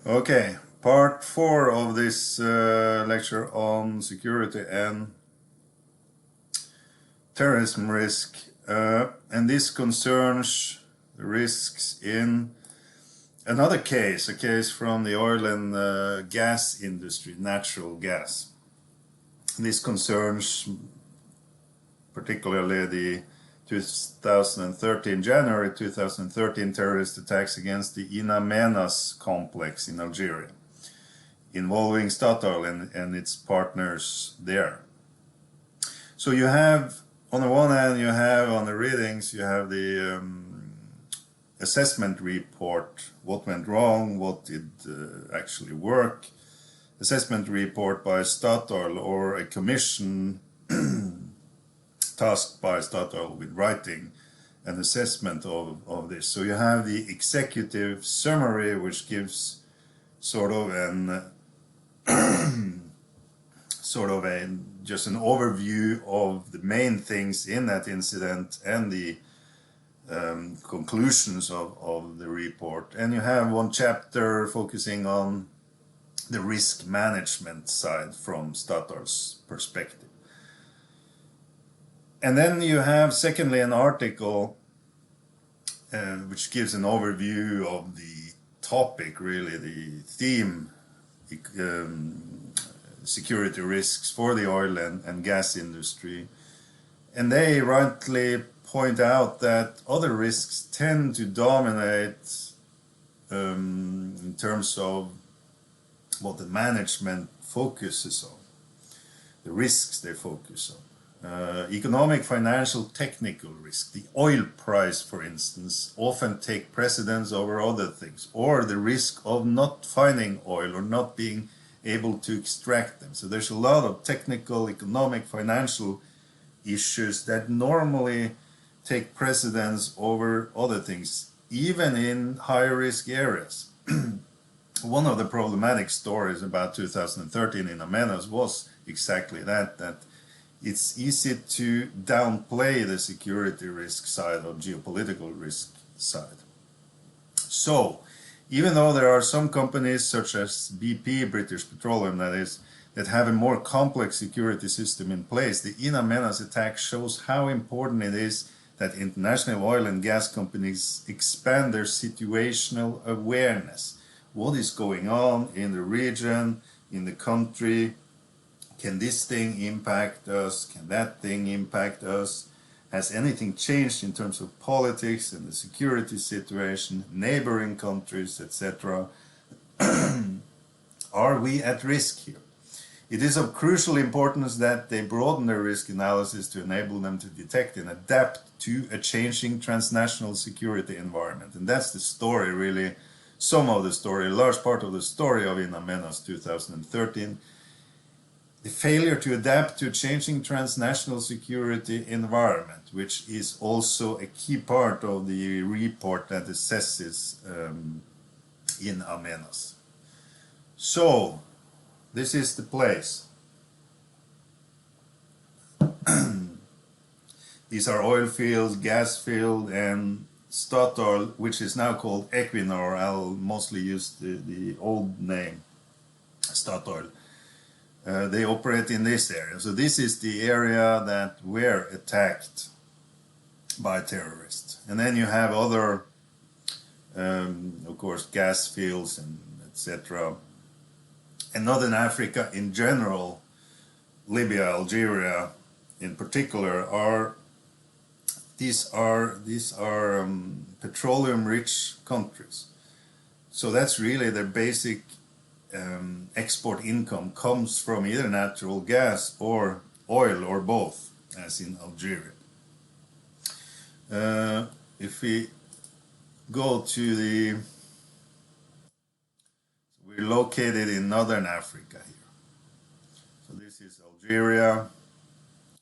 Okay, part 4 of this lecture on security and terrorism risk, and this concerns the risks in another case, a case from the oil and gas industry, natural gas. This concerns particularly the January 2013 terrorist attacks against the In Amenas complex in Algeria, involving Statoil and its partners there. So you have, on the one hand, you have on the readings, you have the assessment report, what went wrong, what did actually work, assessment report by Statoil or a commission tasked by Statoil with writing an assessment of this. So you have the executive summary, which gives sort of just an overview of the main things in that incident and the conclusions of the report. And you have one chapter focusing on the risk management side from Statoil's perspective. And then you have, secondly, an article which gives an overview of the topic, really, the theme, security risks for the oil and gas industry. And they rightly point out that other risks tend to dominate in terms of what the management focuses on, the risks they focus on. Economic, financial, technical risk, the oil price, for instance, often take precedence over other things, or the risk of not finding oil or not being able to extract them. So there's a lot of technical, economic, financial issues that normally take precedence over other things, even in high-risk areas. One of the problematic stories about 2013 in Amenas was exactly that it's easy to downplay the security risk side or geopolitical risk side. So, even though there are some companies such as BP, British Petroleum that is, that have a more complex security system in place, the In Amenas attack shows how important it is that international oil and gas companies expand their situational awareness. What is going on in the region, in the country? Can this thing impact us? Can that thing impact us? Has anything changed in terms of politics and the security situation, neighboring countries, etc.? Are we at risk here? It is of crucial importance that they broaden their risk analysis to enable them to detect and adapt to a changing transnational security environment. And that's the story, really, some of the story, a large part of the story of In Amenas 2013. The failure to adapt to a changing transnational security environment, which is also a key part of the report that assesses In Amenas. So, this is the place. These are oil fields, gas field, and Statoil, which is now called Equinor. I'll mostly use the old name, Statoil. They operate in this area. So this is the area that were attacked by terrorists. And then you have other, of course, gas fields and etc. And Northern Africa in general, Libya, Algeria in particular, these are petroleum-rich countries. So that's really their basic export income comes from either natural gas or oil or both, as in Algeria. If we go to we're located in Northern Africa here. So this is Algeria.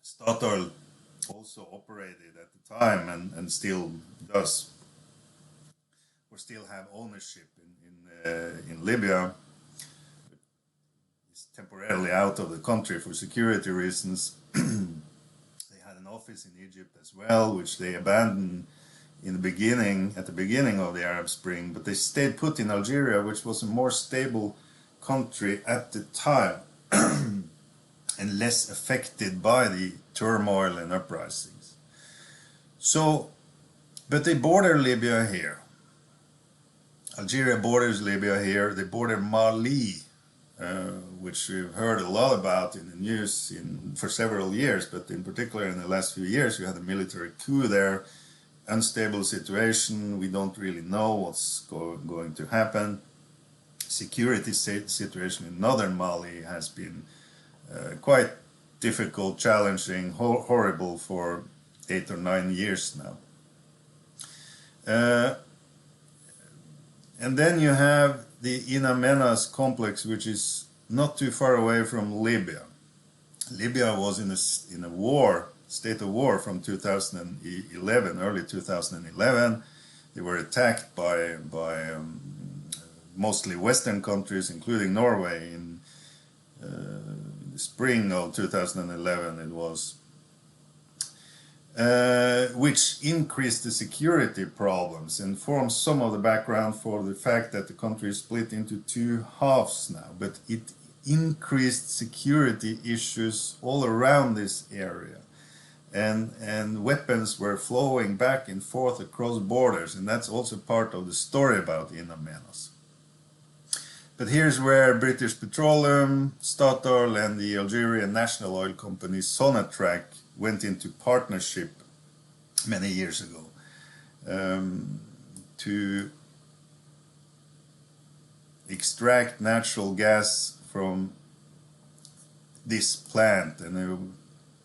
Statoil also operated at the time and still does, or still have ownership in Libya. It's temporarily out of the country for security reasons. They had an office in Egypt as well, which they abandoned at the beginning of the Arab Spring, but they stayed put in Algeria, which was a more stable country at the time and less affected by the turmoil and uprisings. So, but they border Libya here. Algeria borders Libya here. They border Mali, which we've heard a lot about in the news for several years, but in particular in the last few years, you had a military coup there, unstable situation. We don't really know what's going to happen. Security situation in northern Mali has been quite difficult, challenging, horrible for 8 or 9 years now. And then you have the In Amenas complex, which is not too far away from Libya. Libya was in a war, state of war from 2011, early 2011. They were attacked by mostly Western countries, including Norway, in the spring of 2011 it was, which increased the security problems and forms some of the background for the fact that the country is split into two halves now. But it increased security issues all around this area. And weapons were flowing back and forth across borders, and that's also part of the story about In Amenas. But here's where British Petroleum, Statoil, and the Algerian national oil company Sonatrach went into partnership many years ago to extract natural gas from this plant. And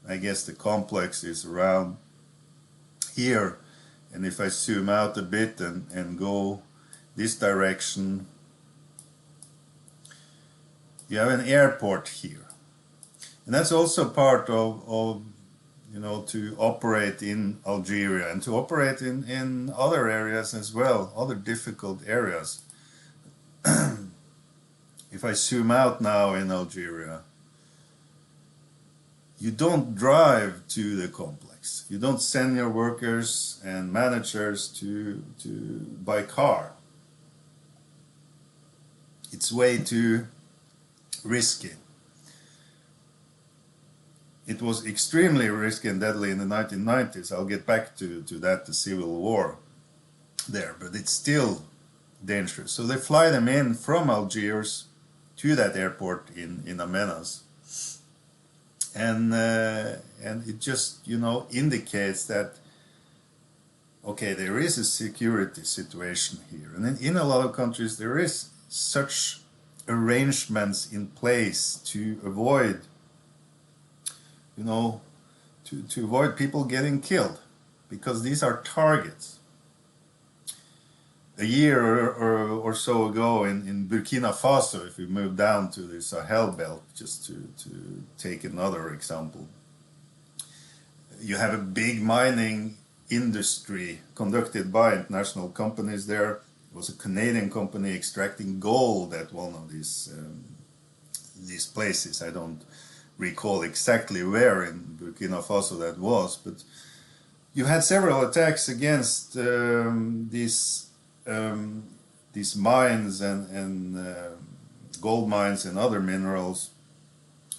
I guess the complex is around here. And if I zoom out a bit and go this direction, you have an airport here. And that's also part of to operate in Algeria and to operate in other areas as well, other difficult areas. If I zoom out now in Algeria, you don't drive to the complex. You don't send your workers and managers to by car. It's way too risky. It was extremely risky and deadly in the 1990s. I'll get back to that, the civil war there, but it's still dangerous. So they fly them in from Algiers to that airport in Amenas. And it just, indicates that, okay, there is a security situation here. And in a lot of countries, there is such arrangements in place to avoid to avoid people getting killed, because these are targets. A year or so ago in Burkina Faso, if we move down to the Sahel belt, just to take another example, you have a big mining industry conducted by international companies there. It was a Canadian company extracting gold at one of these places. I don't recall exactly where in Burkina Faso that was, but you had several attacks against these mines and gold mines and other minerals.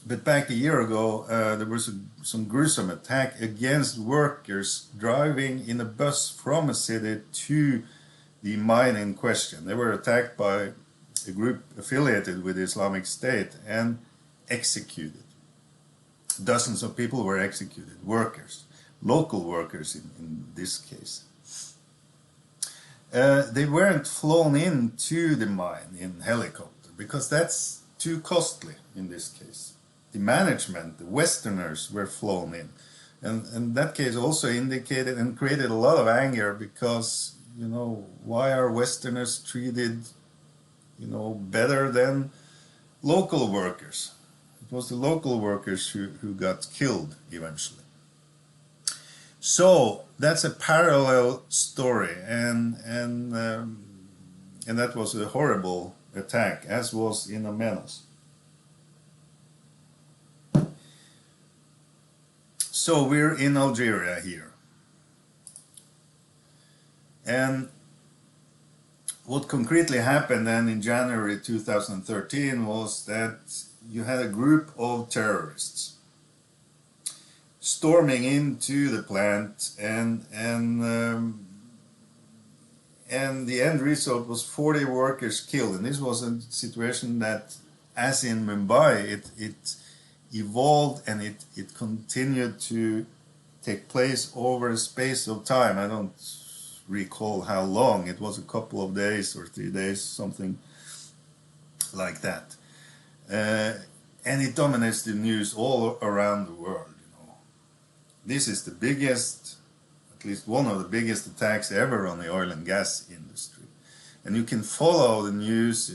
But back a year ago, there was some gruesome attack against workers driving in a bus from a city to the mine in question. They were attacked by a group affiliated with the Islamic State and executed. Dozens of people were executed, workers, local workers in this case. They weren't flown into the mine in helicopter because that's too costly in this case. The management, the Westerners, were flown in. And that case also indicated and created a lot of anger because, why are Westerners treated, better than local workers? It was the local workers who got killed eventually. So that's a parallel story, and that was a horrible attack, as was in Amenas. So we're in Algeria here. And what concretely happened then in January 2013 was that you had a group of terrorists storming into the plant, and the end result was 40 workers killed. And this was a situation that, as in Mumbai, it evolved and it continued to take place over a space of time. I don't recall how long. It was a couple of days or 3 days, something like that. And it dominates the news all around the world. This is the biggest, at least one of the biggest attacks ever on the oil and gas industry. And you can follow the news,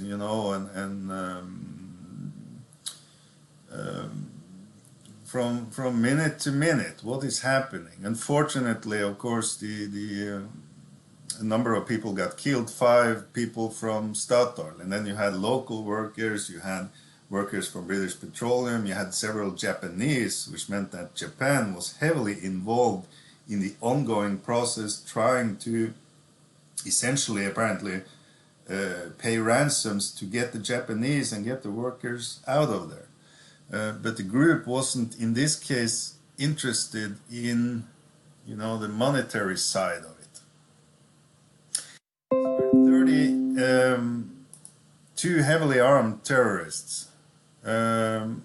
from minute to minute what is happening. Unfortunately, of course, a number of people got killed, 5 people from Statoil, and then you had local workers, you had workers from British Petroleum, you had several Japanese, which meant that Japan was heavily involved in the ongoing process, trying to essentially, apparently, pay ransoms to get the Japanese and get the workers out of there. But the group wasn't, in this case, interested in, the monetary side of it. 32 heavily armed terrorists. And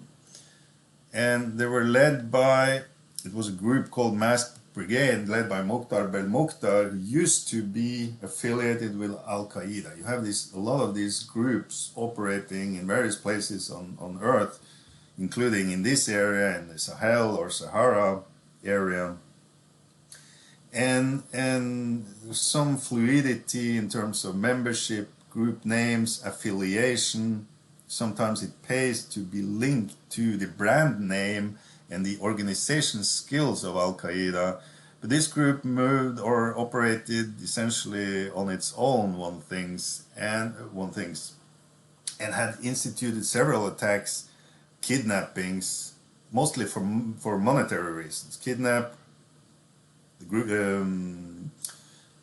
they were led by, it was a group called Masked Brigade, led by Mukhtar Belmokhtar, who used to be affiliated with Al-Qaeda. You have a lot of these groups operating in various places on Earth, including in this area, in the Sahel or Sahara area. And there's some fluidity in terms of membership, group names, affiliation. Sometimes it pays to be linked to the brand name and the organization skills of Al-Qaeda. But this group moved or operated essentially on its own, one thinks, and had instituted several attacks, kidnappings, mostly for monetary reasons. Kidnap, the group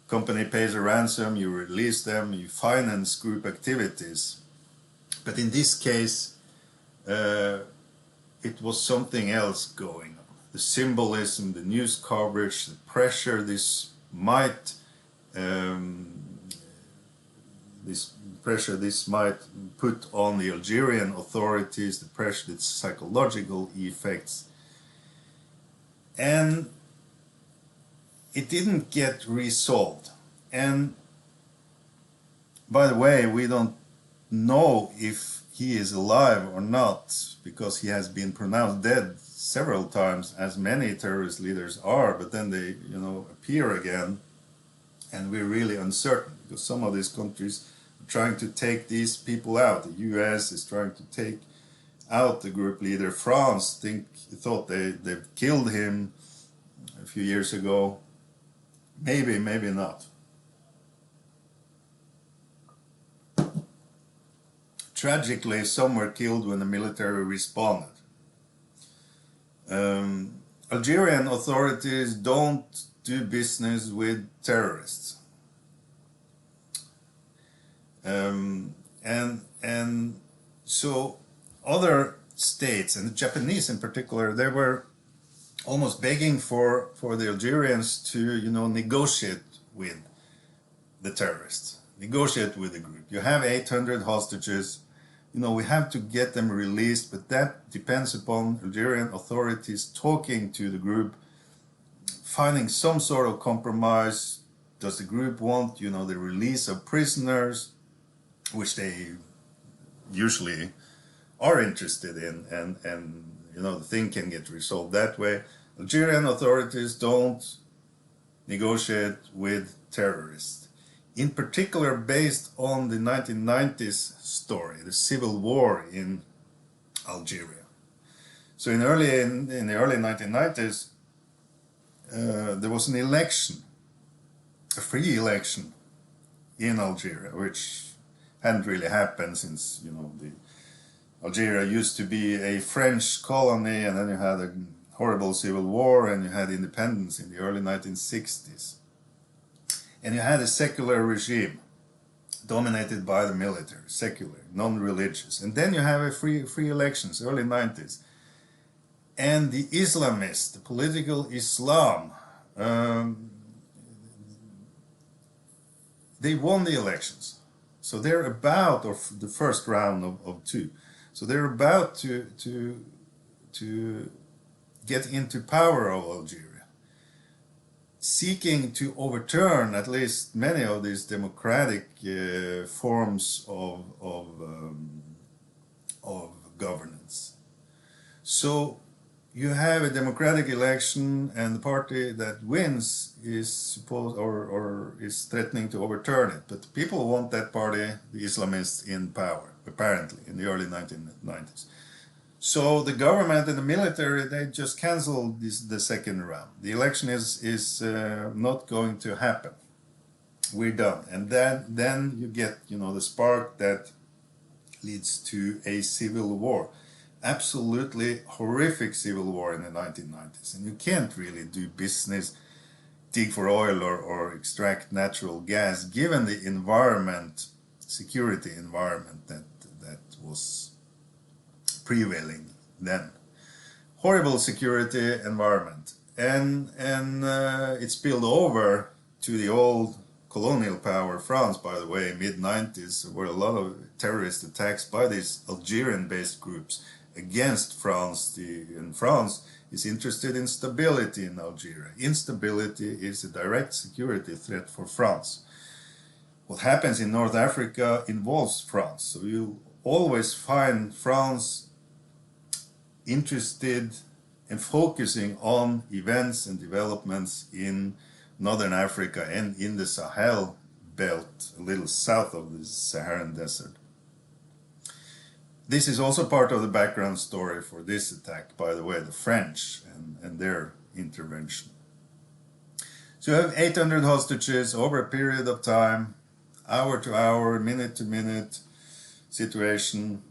company pays a ransom, you release them, you finance group activities. But in this case, it was something else going on. The symbolism, the news coverage, the pressure this might put on the Algerian authorities, the pressure, its psychological effects. And it didn't get resolved. And by the way, we don't know if he is alive or not, because he has been pronounced dead several times, as many terrorist leaders are, but then they, appear again, and we're really uncertain, because some of these countries are trying to take these people out. The US is trying to take out the group leader. France thought they've killed him a few years ago. Maybe not. Tragically, some were killed when the military responded. Algerian authorities don't do business with terrorists. And so other states, and the Japanese in particular, they were almost begging for the Algerians to, negotiate with the terrorists, negotiate with the group. You have 800 hostages. We have to get them released, but that depends upon Algerian authorities talking to the group, finding some sort of compromise. Does the group want, the release of prisoners, which they usually are interested in, and the thing can get resolved that way. Algerian authorities don't negotiate with terrorists. In particular, based on the 1990s story, the civil war in Algeria. So in the early 1990s, there was an election, a free election in Algeria, which hadn't really happened since, Algeria used to be a French colony, and then you had a horrible civil war, and you had independence in the early 1960s. And you had a secular regime dominated by the military, secular, non-religious. And then you have a free elections, early 90s. And the Islamists, the political Islam, they won the elections. So they're about, or the first round of two. So they're about to get into power of Algeria, seeking to overturn at least many of these democratic forms of governance. So you have a democratic election, and the party that wins is supposed or is threatening to overturn it. But people want that party, the Islamists, in power, apparently, in the early 1990s. So the government and the military, they just canceled the second round. The election is not going to happen. We're done. And then you get, the spark that leads to a civil war. Absolutely horrific civil war in the 1990s. And you can't really do business, dig for oil or extract natural gas, given the environment, security environment that was prevailing then. Horrible security environment. And it spilled over to the old colonial power, France, by the way, mid-90s. There were a lot of terrorist attacks by these Algerian-based groups against France. And France is interested in stability in Algeria. Instability is a direct security threat for France. What happens in North Africa involves France. So you always find France interested in focusing on events and developments in Northern Africa and in the Sahel belt, a little south of the Saharan desert. This is also part of the background story for this attack, by the way, the French and their intervention. So you have 800 hostages over a period of time, hour to hour, minute to minute situation.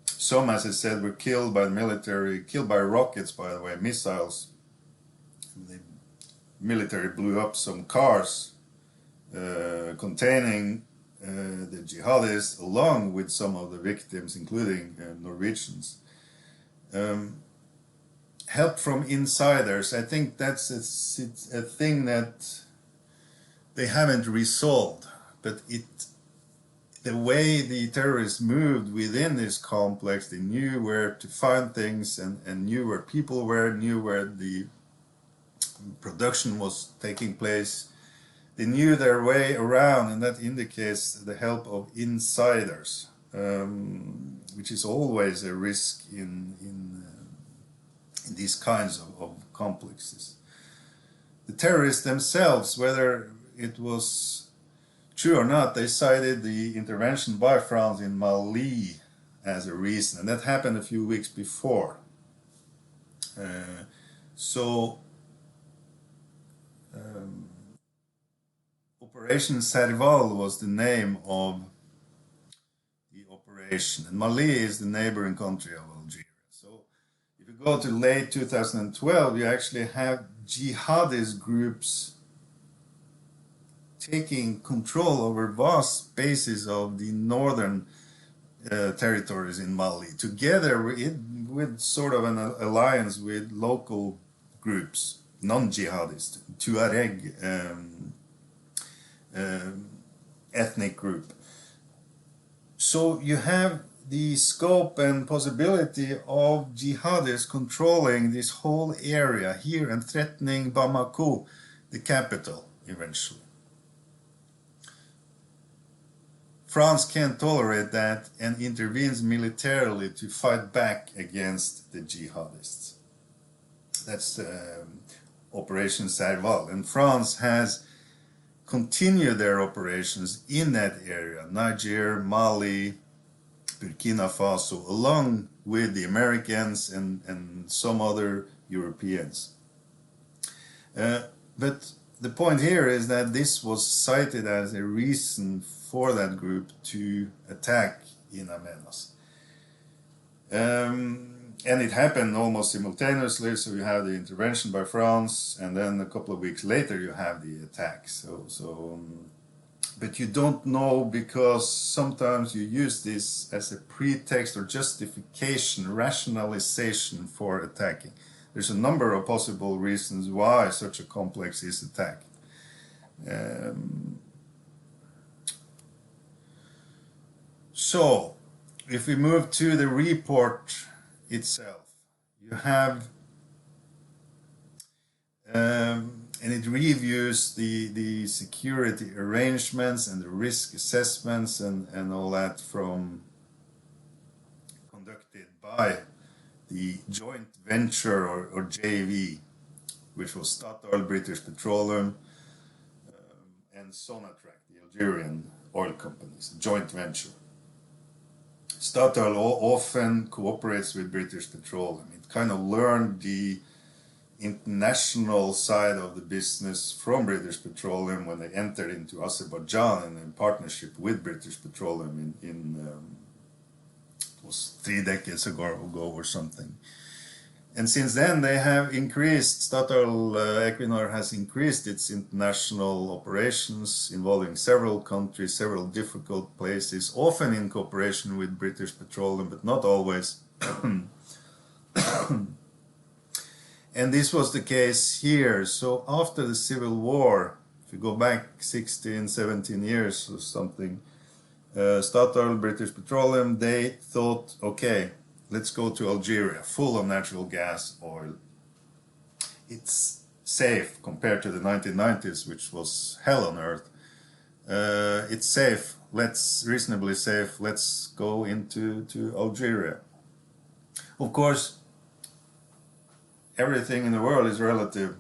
Some, as I said, were killed by the military, killed by rockets, by the way, missiles. The military blew up some cars containing the jihadists, along with some of the victims, including Norwegians. Help from insiders, I think that's a thing that they haven't resolved, but the way the terrorists moved within this complex, they knew where to find things and knew where people were, knew where the production was taking place. They knew their way around, and that indicates the help of insiders, which is always a risk in these kinds of complexes. The terrorists themselves, whether it was true or not, they cited the intervention by France in Mali as a reason, and that happened a few weeks before. Operation Serval was the name of the operation, and Mali is the neighboring country of Algeria. So if you go to late 2012, you actually have jihadist groups taking control over vast spaces of the northern territories in Mali, together with sort of an alliance with local groups, non-jihadist, Tuareg ethnic group. So you have the scope and possibility of jihadists controlling this whole area here and threatening Bamako, the capital, eventually. France can't tolerate that and intervenes militarily to fight back against the jihadists. That's Operation Serval. And France has continued their operations in that area, Niger, Mali, Burkina Faso, along with the Americans and some other Europeans. But the point here is that this was cited as a reason for that group to attack In Amenas. And it happened almost simultaneously. So you have the intervention by France, and then a couple of weeks later you have the attack. But you don't know, because sometimes you use this as a pretext or justification, rationalization for attacking. There's a number of possible reasons why such a complex is attacked. So, if we move to the report itself, you have, and it reviews the security arrangements and the risk assessments and all that from conducted by the joint venture or JV, which was Statoil, British Petroleum, and Sonatrach, the Algerian oil companies, joint venture. Statoil often cooperates with British Petroleum. It kind of learned the international side of the business from British Petroleum when they entered into Azerbaijan in partnership with British Petroleum it was 3 decades ago or something. And since then they have increased, Statoil Equinor has increased its international operations involving several countries, several difficult places, often in cooperation with British Petroleum, but not always. And this was the case here. So after the Civil War, if you go back 16, 17 years or something, Statoil, British Petroleum, they thought, okay, let's go to Algeria, full of natural gas, oil. It's safe compared to the 1990s, which was hell on earth. It's safe, reasonably safe, let's go into Algeria. Of course, everything in the world is relative.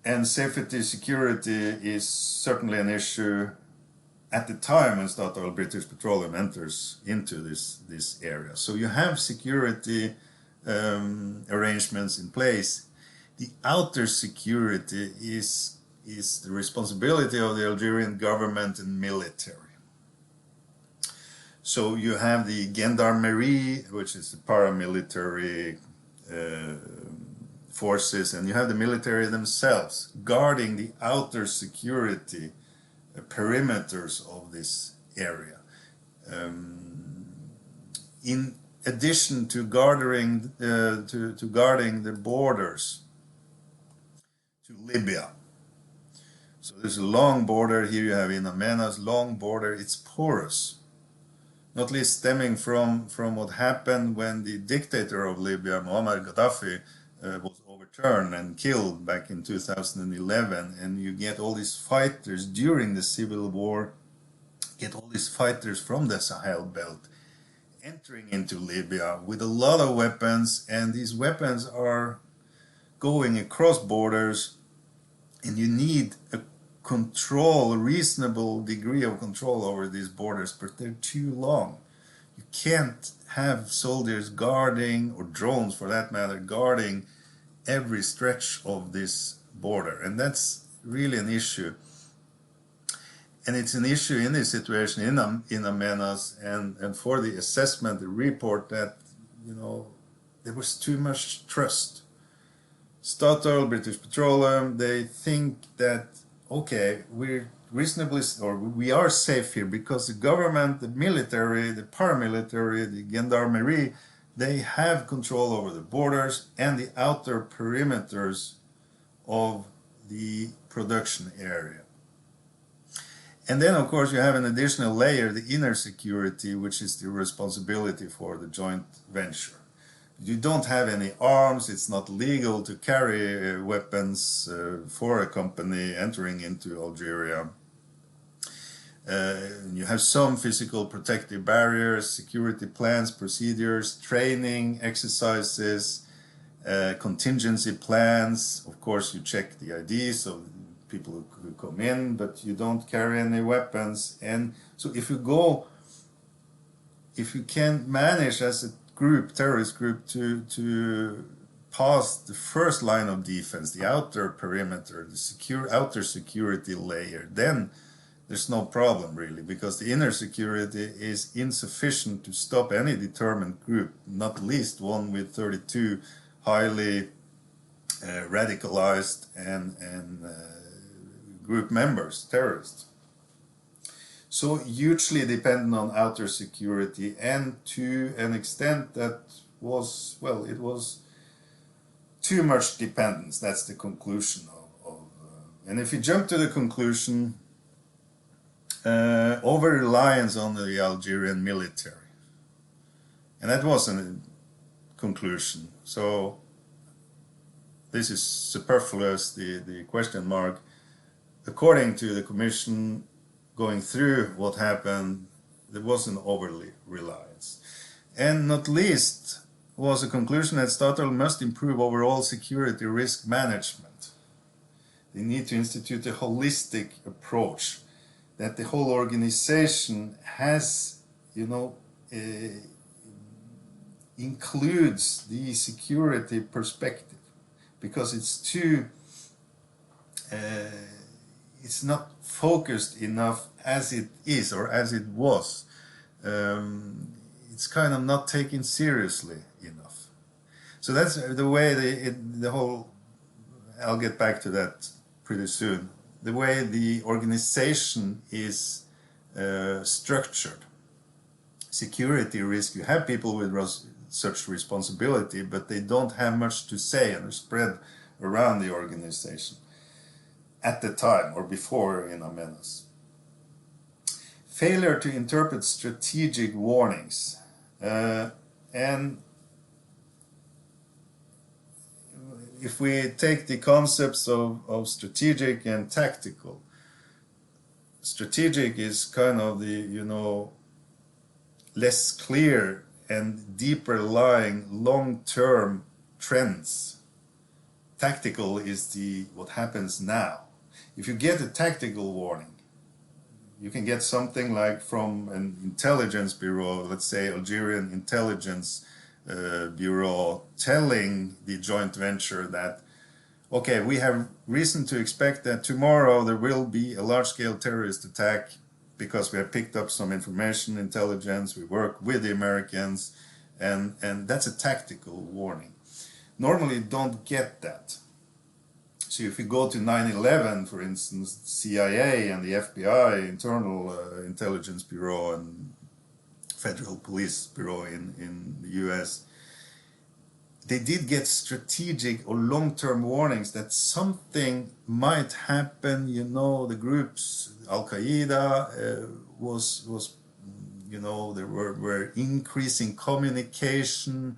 And safety, security is certainly an issue at the time when Statoil British Petroleum enters into this area. So you have security arrangements in place. The outer security is the responsibility of the Algerian government and military. So you have the gendarmerie, which is the paramilitary forces, and you have the military themselves guarding the outer security perimeters of this area. In addition to guarding the borders to Libya. So there's a long border here. You have In Amenas, long border. It's porous, not least stemming from what happened when the dictator of Libya, Muammar Gaddafi, was overturned and killed back in 2011. And you get all these fighters during the civil war, get all these fighters from the Sahel belt entering into Libya with a lot of weapons, and these weapons are going across borders, and you need a reasonable degree of control over these borders, but they're too long. You can't have soldiers guarding, or drones for that matter, guarding every stretch of this border, and that's really an issue. And it's an issue in this situation in Amenas, and for the assessment, the report, that, you know, there was too much trust. Statoil, British Petroleum, they think that, okay, we're reasonably, or we are safe here because the government, the military, the paramilitary, the gendarmerie, they have control over the borders and the outer perimeters of the production area. And then, of course, you have an additional layer, the inner security, which is the responsibility for the joint venture. You don't have any arms, it's not legal to carry weapons for a company entering into Algeria. You have some physical protective barriers, security plans, procedures, training, exercises, contingency plans. Of course, you check the IDs of people who come in, but you don't carry any weapons. And so if you can manage as a group, terrorist group, to pass the first line of defense, the outer perimeter, the outer security layer, then there's no problem really, because the inner security is insufficient to stop any determined group, not least one with 32 highly radicalized and group members, terrorists. So hugely dependent on outer security, and to an extent that was, well, it was too much dependence. That's the conclusion of and if you jump to the conclusion, over-reliance on the Algerian military. And that was a conclusion. So this is superfluous, the question mark. According to the Commission, going through what happened, there was an over-reliance. And not least was a conclusion that Statoil must improve overall security risk management. They need to institute a holistic approach, that the whole organization has, includes the security perspective, because it's too, it's not focused enough as it is or as it was. It's kind of not taken seriously enough. So that's the way the whole, I'll get back to that pretty soon, the way the organization is structured. Security risk, you have people with such responsibility, but they don't have much to say and are spread around the organization at the time or before in Amenas. Failure to interpret strategic warnings. And if we take the concepts of strategic and tactical, strategic is kind of the, less clear and deeper lying long-term trends. Tactical is what happens now. If you get a tactical warning, you can get something like from an intelligence bureau, let's say Algerian intelligence bureau, telling the joint venture that, okay, we have reason to expect that tomorrow there will be a large-scale terrorist attack because we have picked up some information, intelligence, we work with the Americans, and that's a tactical warning. Normally you don't get that. So if you go to 9/11, for instance, CIA and the FBI, Internal Intelligence Bureau and Federal Police Bureau in the US, they did get strategic or long-term warnings that something might happen. The groups, Al-Qaeda was there were increasing communication.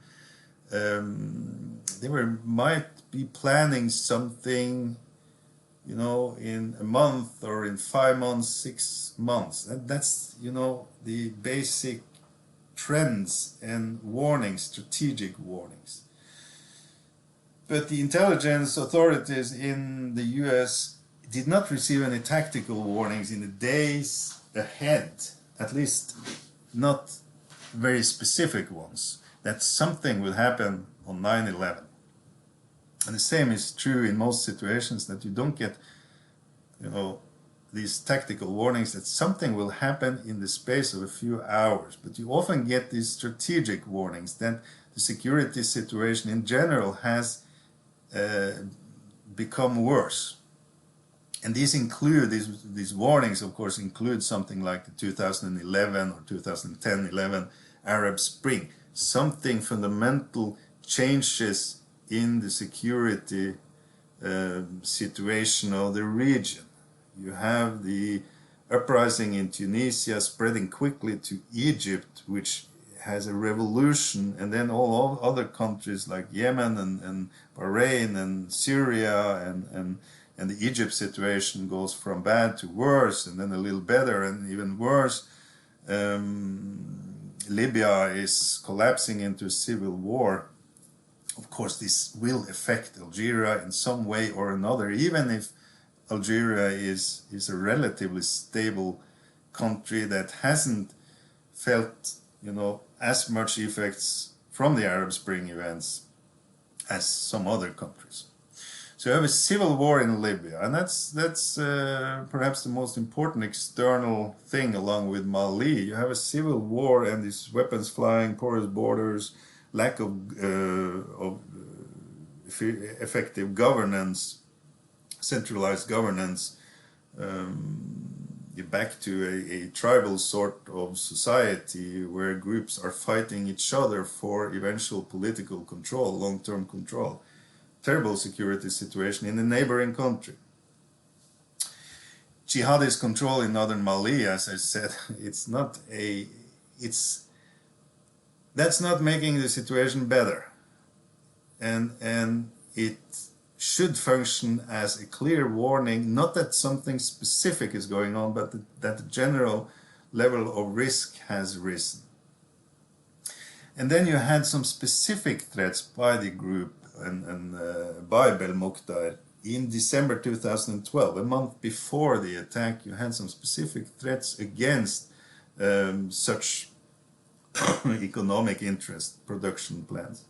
They might be planning something, in a month or in 5 months, 6 months. That's, the basic trends and warnings, strategic warnings. But the intelligence authorities in the US did not receive any tactical warnings in the days ahead, at least not very specific ones, that something will happen on 9/11. And the same is true in most situations, that you don't get, these tactical warnings that something will happen in the space of a few hours. But you often get these strategic warnings that the security situation in general has become worse. And these warnings, of course, include something like the 2011 or 2010-11 Arab Spring. Something fundamental changes in the security situation of the region. You have the uprising in Tunisia spreading quickly to Egypt, which has a revolution, and then all other countries like Yemen and Bahrain and Syria and the Egypt situation goes from bad to worse, and then a little better and even worse. Libya is collapsing into civil war. Of course, this will affect Algeria in some way or another, even if Algeria is a relatively stable country that hasn't felt, as much effects from the Arab Spring events as some other countries. So you have a civil war in Libya, and that's perhaps the most important external thing along with Mali. You have a civil war and these weapons flying, porous borders, lack of effective governance, centralized governance. You're back to a tribal sort of society where groups are fighting each other for eventual political control, long-term control. Terrible security situation in the neighboring country. Jihadist control in northern Mali, as I said, that's not making the situation better, and it should function as a clear warning, not that something specific is going on, but that the general level of risk has risen. And then you had some specific threats by the group and by Belmokhtar in December 2012, a month before the attack. You had some specific threats against such economic interest production plans.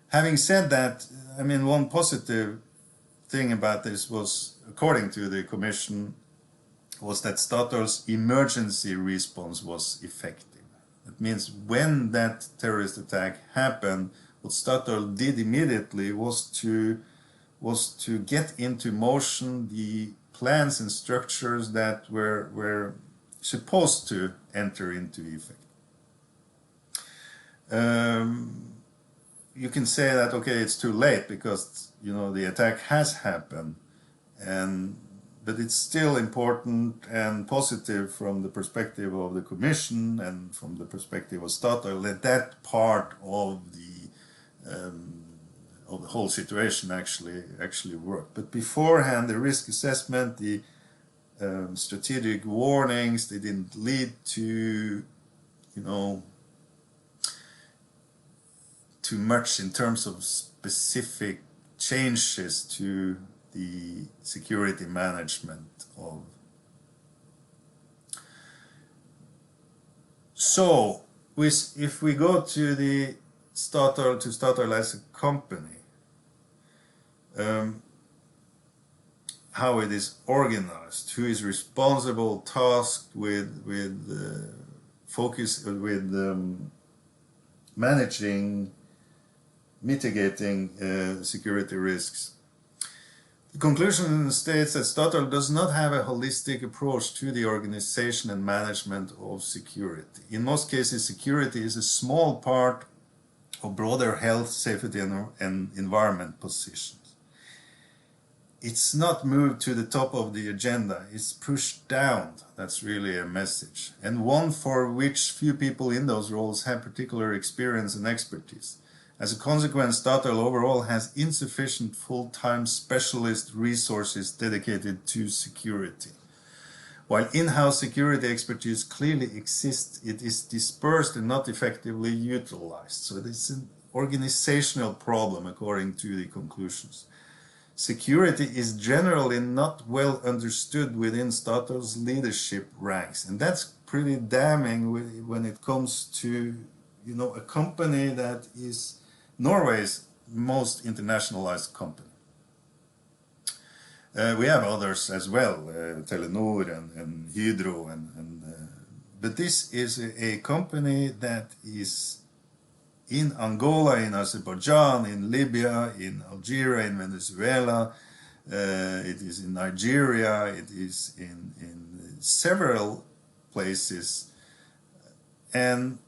Having said that, I mean, one positive thing about this was, according to the Commission, was that Statoil's emergency response was effective. That means when that terrorist attack happened, what Statoil did immediately was to get into motion the plans and structures that were supposed to enter into effect. You can say that, okay, it's too late because, you know, the attack has happened, but it's still important and positive from the perspective of the Commission and from the perspective of Statoil that part of the whole situation actually worked. But beforehand, the risk assessment, the strategic warnings, they didn't lead to, you know, too much in terms of specific changes to the security management of. So, if we go to the Statoil as a company, how it is organized, who is responsible, tasked with managing, mitigating security risks. The conclusion states that Statoil does not have a holistic approach to the organization and management of security. In most cases, security is a small part of broader health, safety, and environment positions. It's not moved to the top of the agenda, it's pushed down. That's really a message, and one for which few people in those roles have particular experience and expertise. As a consequence, Statoil overall has insufficient full-time specialist resources dedicated to security. While in-house security expertise clearly exists, it is dispersed and not effectively utilized. So it is an organizational problem, according to the conclusions. Security is generally not well understood within Statoil's leadership ranks, and that's pretty damning when it comes to, you know, a company that is Norway's most internationalized company. We have others as well, Telenor and Hydro, but this is a company that is in Angola, in Azerbaijan, in Libya, in Algeria, in Venezuela, it is in Nigeria, it is in several places, and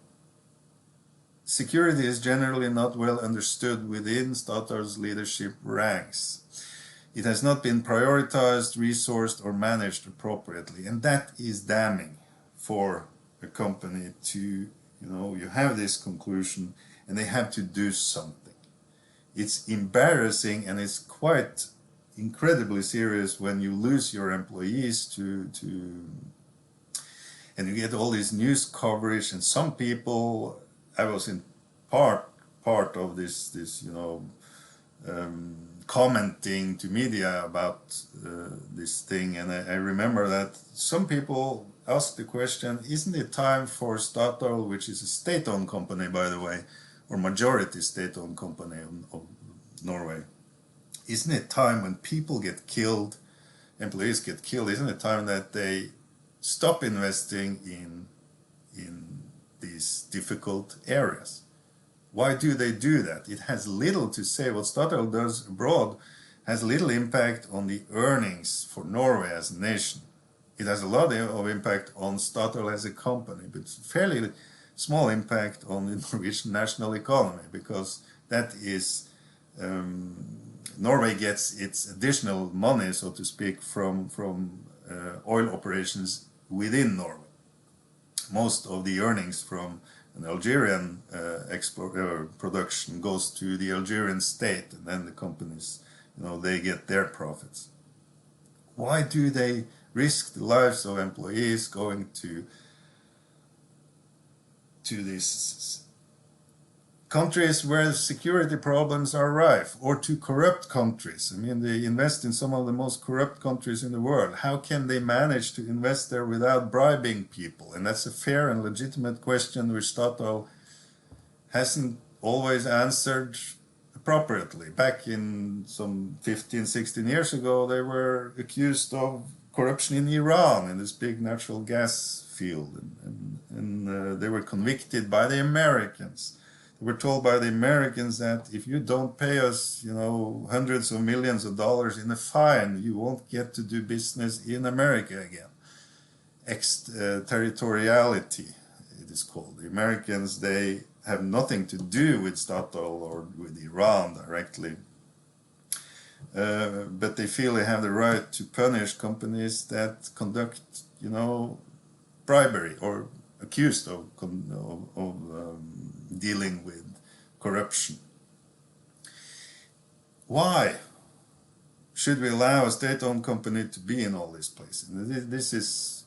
security is generally not well understood within Statoil's leadership ranks. It has not been prioritized, resourced, or managed appropriately, and that is damning for a company to, you know, you have this conclusion and they have to do something. It's embarrassing and it's quite incredibly serious when you lose your employees and you get all this news coverage, and some people, I was in part of this you know, commenting to media about this thing, and I remember that some people asked the question, isn't it time for Statoil, which is a state-owned company by the way, or majority state-owned company of Norway. Isn't it time when people get killed, employees get killed, isn't it time that they stop investing in these difficult areas? Why do they do that? It has little to say. What Statoil does abroad has little impact on the earnings for Norway as a nation. It has a lot of impact on Statoil as a company, but fairly small impact on the Norwegian national economy, because that is Norway gets its additional money, so to speak, from oil operations within Norway. Most of the earnings from an Algerian production goes to the Algerian state, and then the companies, they get their profits. Why do they risk the lives of employees going to these countries where security problems are rife, or to corrupt countries? I mean, they invest in some of the most corrupt countries in the world. How can they manage to invest there without bribing people? And that's a fair and legitimate question which Statoil hasn't always answered appropriately. Back in some 15, 16 years ago, they were accused of corruption in Iran, in this big natural gas field, and they were convicted by the Americans. They were told by the Americans that if you don't pay us, hundreds of millions of dollars in a fine, you won't get to do business in America again. Extraterritoriality, it is called. The Americans, they have nothing to do with Statoil or with Iran directly, but they feel they have the right to punish companies that conduct, bribery, or accused of dealing with corruption. Why should we allow a state-owned company to be in all these places? This is,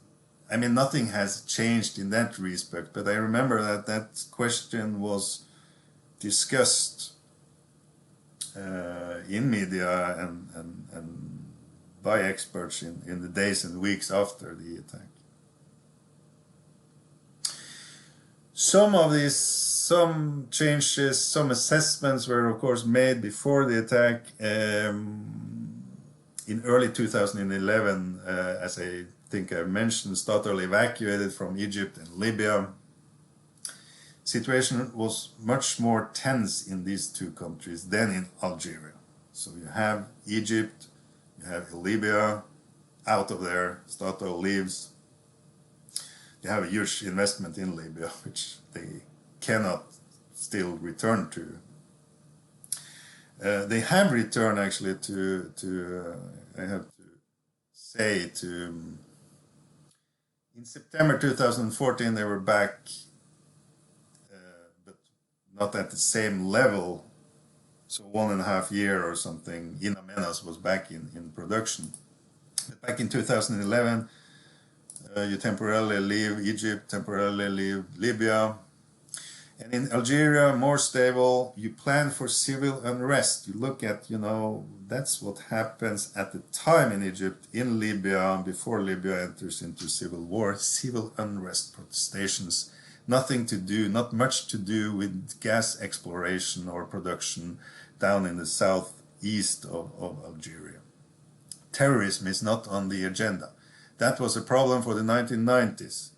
nothing has changed in that respect, but I remember that question was discussed in media and by experts in the days and weeks after the attack. Some changes, some assessments were of course made before the attack. In early 2011, as I think I mentioned, Statoil evacuated from Egypt and Libya. Situation was much more tense in these two countries than in Algeria. So you have Egypt, you have Libya, out of there, Statoil leaves. You have a huge investment in Libya, which they cannot still return to. They have returned actually to I have to say, in September 2014 they were back, but not at the same level. So 1.5 years or something, In Amenas was back in production. But back in 2011, you temporarily leave Egypt, temporarily leave Libya. And in Algeria, more stable, you plan for civil unrest. You look at, that's what happens at the time in Egypt, in Libya, before Libya enters into civil war. Civil unrest, protestations, nothing to do, not much to do with gas exploration or production down in the southeast of Algeria. Terrorism is not on the agenda. That was a problem for the 1990s.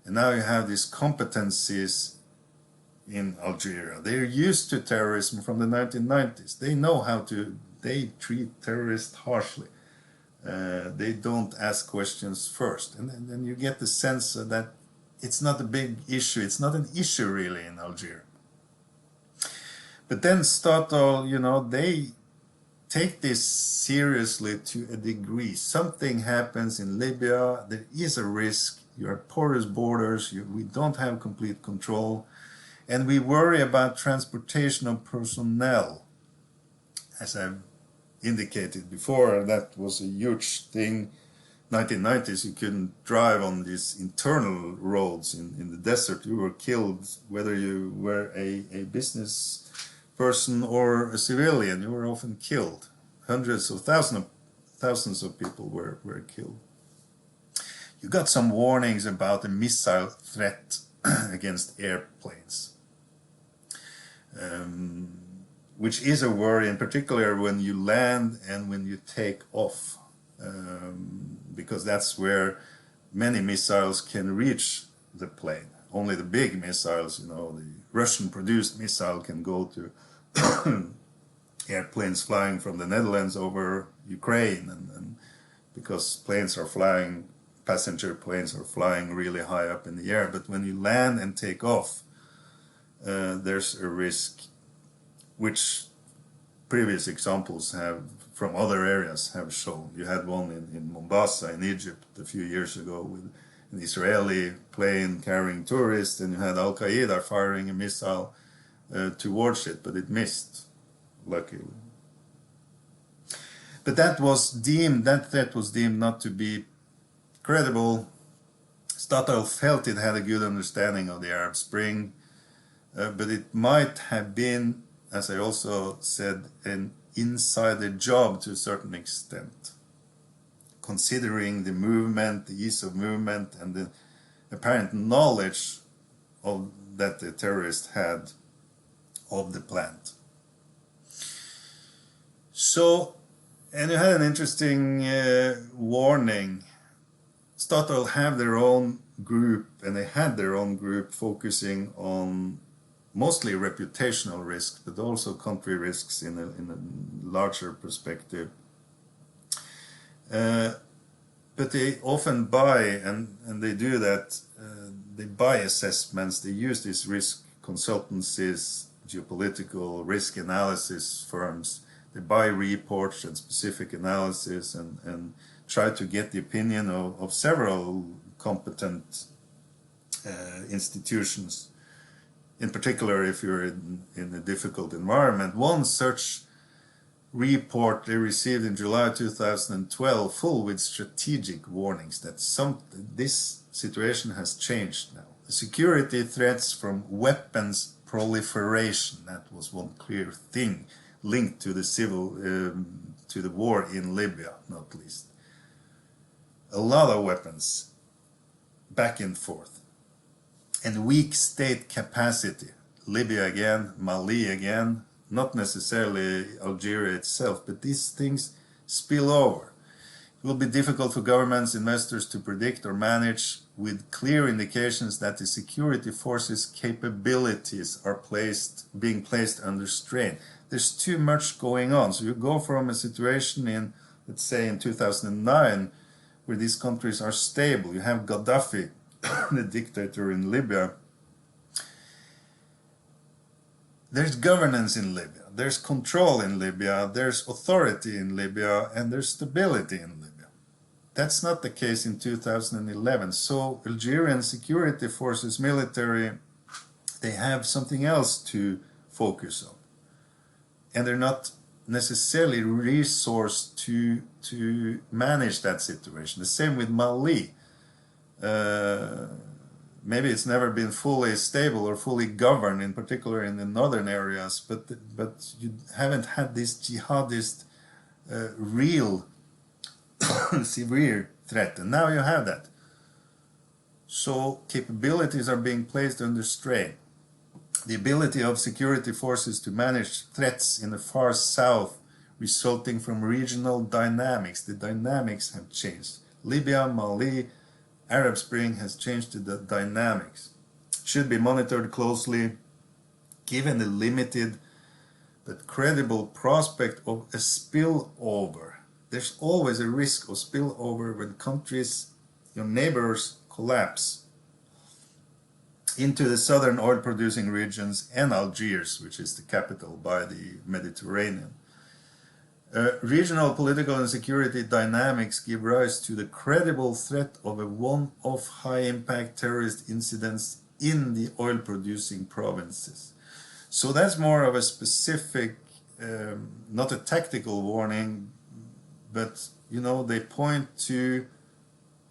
And now you have these competencies in Algeria. They're used to terrorism from the 1990s. They know they treat terrorists harshly. They don't ask questions first. And then you get the sense that it's not a big issue. It's not an issue really in Algeria. But then Statoil, they take this seriously to a degree. Something happens in Libya, there is a risk, you have porous borders, we don't have complete control, and we worry about transportation of personnel. As I've indicated before, that was a huge thing. 1990s, you couldn't drive on these internal roads in the desert. You were killed whether you were a business person or a civilian. You were often killed. Hundreds of thousands of people were killed. You got some warnings about a missile threat against airplanes. um, which is a worry, in particular when you land and when you take off, because that's where many missiles can reach the plane. Only the big missiles, you know, the Russian-produced missile can go to airplanes flying from the Netherlands over Ukraine, and because planes are flying, passenger planes are flying really high up in the air. But when you land and take off, there's a risk, which previous examples have from other areas have shown. You had one in Mombasa in Egypt a few years ago with an Israeli plane carrying tourists, and you had Al-Qaeda firing a missile towards it, but it missed, luckily. But that threat was deemed not to be credible. Statoil felt it had a good understanding of the Arab Spring, but it might have been, as I also said, an insider job to a certain extent, considering the movement, the ease of movement, and the apparent knowledge of that the terrorist had of the plant. So, and you had an interesting warning. Statoil have their own group, and they had their own group focusing on mostly reputational risks, but also country risks in a larger perspective. But they often buy, and they do that, they buy assessments, they use these risk consultancies, geopolitical risk analysis firms, they buy reports and specific analysis and try to get the opinion of several competent institutions. In particular, if you're in a difficult environment. One such report they received in July 2012, full with strategic warnings that this situation has changed now. The security threats from weapons proliferation, that was one clear thing linked to the to the war in Libya, not least. A lot of weapons back and forth. And weak state capacity. Libya again, Mali again, not necessarily Algeria itself, but these things spill over. It will be difficult for governments, investors to predict or manage with clear indications that the security forces' capabilities are being placed under strain. There's too much going on. So you go from a situation in, let's say in 2009, where these countries are stable. You have Gaddafi, the dictator in Libya. There's governance in Libya, there's control in Libya, there's authority in Libya, and there's stability in Libya. That's not the case in 2011. So Algerian security forces, military, they have something else to focus on. And they're not necessarily resourced to manage that situation. The same with Mali. Maybe it's never been fully stable or fully governed, in particular in the northern areas, but you haven't had this jihadist real severe threat, and now you have that. So capabilities are being placed under strain. The ability of security forces to manage threats in the far south resulting from regional dynamics. The dynamics have changed. Libya, Mali, Arab Spring has changed the dynamics. Should be monitored closely, given the limited but credible prospect of a spillover. There's always a risk of spillover when countries, your neighbors, collapse into the southern oil-producing regions and Algiers, which is the capital by the Mediterranean. Regional political and security dynamics give rise to the credible threat of a one-off high-impact terrorist incidents in the oil-producing provinces. So that's more of a specific, not a tactical warning, but you know, they point to,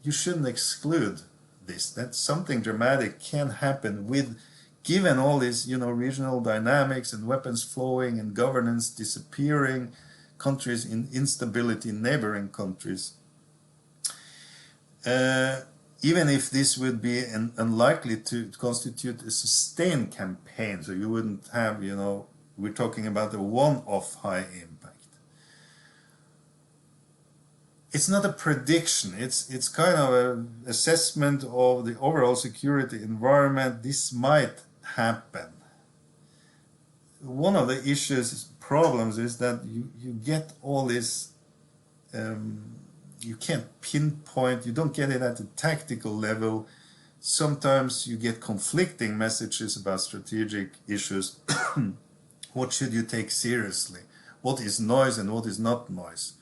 you shouldn't exclude this, that something dramatic can happen with, given all these, you know, regional dynamics and weapons flowing and governance disappearing, countries in instability, neighboring countries. even if this would be unlikely to constitute a sustained campaign, so you wouldn't have, you know, we're talking about a one-off high impact. It's not a prediction, it's kind of an assessment of the overall security environment. This might happen. One of the problems is that you get all this, you can't pinpoint, you don't get it at the tactical level. Sometimes you get conflicting messages about strategic issues. What should you take seriously? What is noise and what is not noise?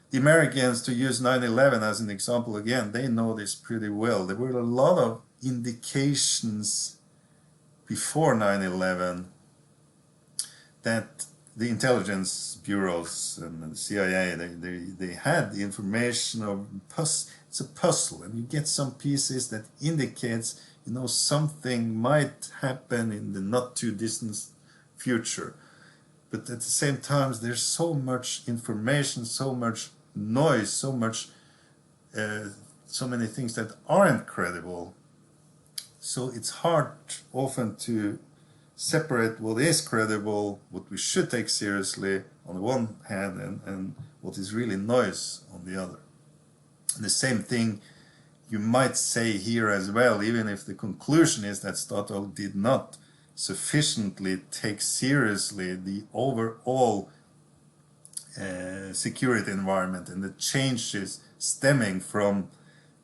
The Americans, to use 9/11 as an example again, they know this pretty well. There were a lot of indications before 9/11 that the intelligence bureaus and the CIA, they had the information of it's a puzzle, and you get some pieces that indicates, you know, something might happen in the not too distant future. But at the same time, there's so much information, so much noise, so many things that aren't credible. So it's hard often to separate what is credible, what we should take seriously on the one hand, and what is really noise on the other. And the same thing you might say here as well, even if the conclusion is that Statoil did not sufficiently take seriously the overall security environment and the changes stemming from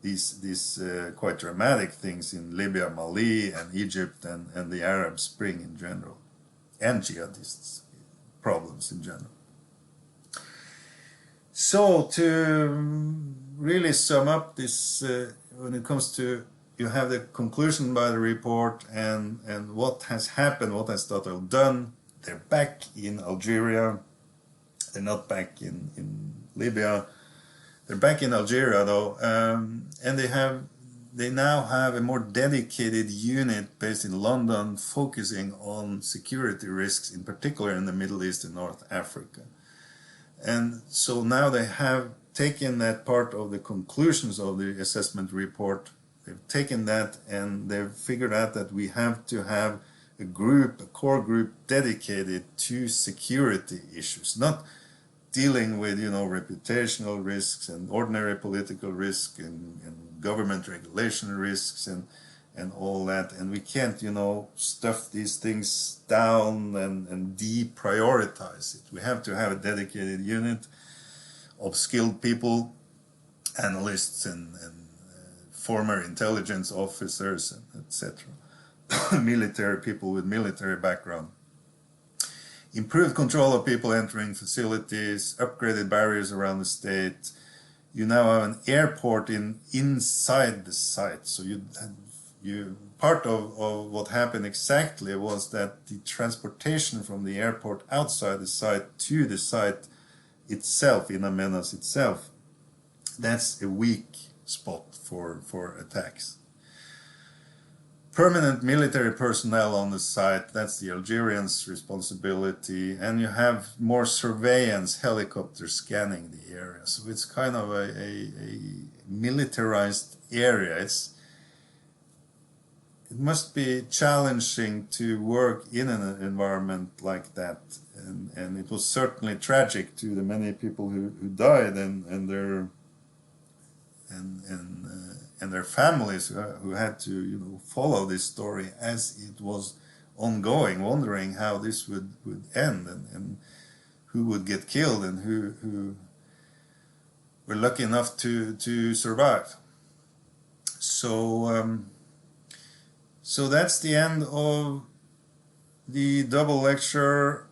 these quite dramatic things in Libya, Mali, and Egypt, and the Arab Spring in general, and jihadists problems in general. So to really sum up this, when it comes to, you have the conclusion by the report and what has happened, what has Statoil done. They're back in Algeria. They're not back in Libya. They're back in Algeria though, and they now have a more dedicated unit based in London focusing on security risks, in particular in the Middle East and North Africa. And so now they have taken that part of the conclusions of the assessment report. They've taken that and they've figured out that we have to have a core group dedicated to security issues, not dealing with, you know, reputational risks and ordinary political risk and government regulation risks and all that. And we can't, you know, stuff these things down and deprioritize it. We have to have a dedicated unit of skilled people, analysts and former intelligence officers, and etc. Military people with military background. Improved control of people entering facilities, upgraded barriers around the state. You now have an airport inside the site. So part of what happened exactly was that the transportation from the airport outside the site to the site itself, In Amenas itself, that's a weak spot for attacks. Permanent military personnel on the site, that's the Algerians' responsibility, and you have more surveillance helicopters scanning the area. So it's kind of a militarized area. It must be challenging to work in an environment like that, and it was certainly tragic to the many people who died and their families who had to, you know, follow this story as it was ongoing, wondering how this would end and who would get killed and who were lucky enough to survive. So so that's the end of the double lecture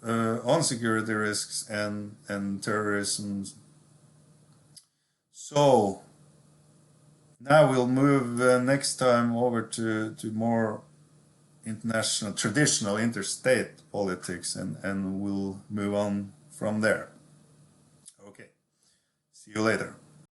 on security risks and terrorism. So now we'll move next time over to more international, traditional interstate politics, and we'll move on from there. Okay, see you later.